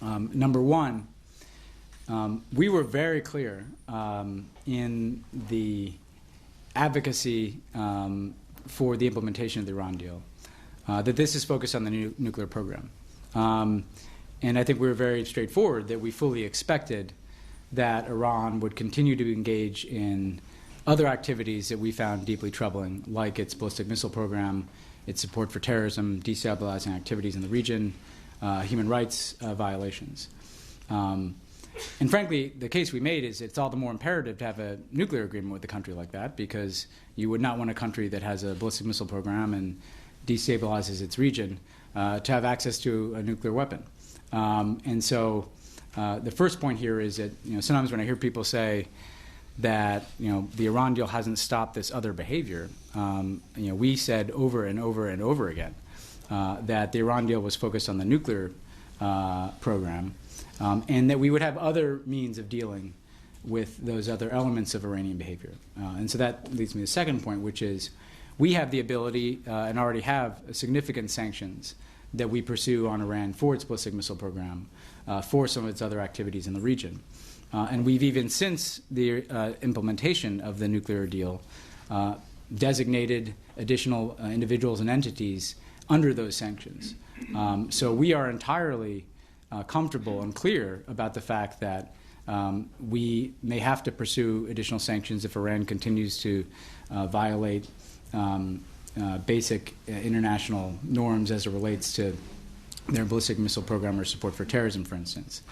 Number one, we were very clear in the advocacy for the implementation of the Iran deal that this is focused on the nuclear program. And I think we were very straightforward that we fully expected that Iran would continue to engage in other activities that we found deeply troubling, like its ballistic missile program, its support for terrorism, destabilizing activities in the region, human rights violations. And frankly, the case we made is it's all the more imperative to have a nuclear agreement with a country like that, because you would not want a country that has a ballistic missile program and destabilizes its region to have access to a nuclear weapon. And so the first point here is that sometimes when I hear people say that the Iran deal hasn't stopped this other behavior, we said over and over and over again that the Iran deal was focused on the nuclear program, and that we would have other means of dealing with those other elements of Iranian behavior. And so that leads me to the second point, which is we have the ability and already have significant sanctions that we pursue on Iran for its ballistic missile program, for some of its other activities in the region. And we've even, since the implementation of the nuclear deal, designated additional individuals and entities under those sanctions. So we are entirely comfortable and clear about the fact that we may have to pursue additional sanctions if Iran continues to violate basic international norms as it relates to their ballistic missile program or support for terrorism, for instance.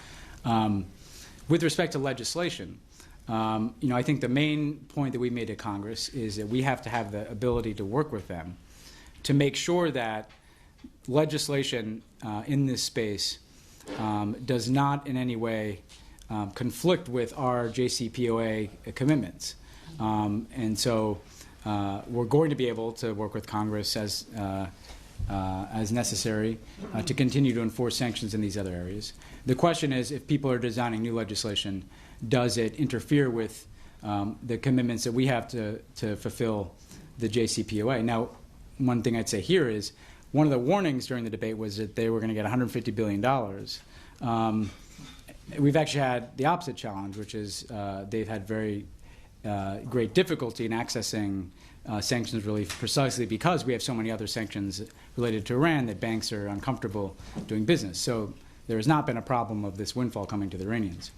With respect to legislation, I think the main point that we made to Congress is that we have to have the ability to work with them to make sure that legislation in this space does not in any way conflict with our JCPOA commitments. And so we're going to be able to work with Congress as necessary to continue to enforce sanctions in these other areas. The question is, if people are designing new legislation, does it interfere with the commitments that we have to fulfill the JCPOA? Now, one thing I'd say here is one of the warnings during the debate was that they were going to get $150 billion. We've actually had the opposite challenge, which is they've had very great difficulty in accessing sanctions relief precisely because we have so many other sanctions related to Iran that banks are uncomfortable doing business. So there has not been a problem of this windfall coming to the Iranians.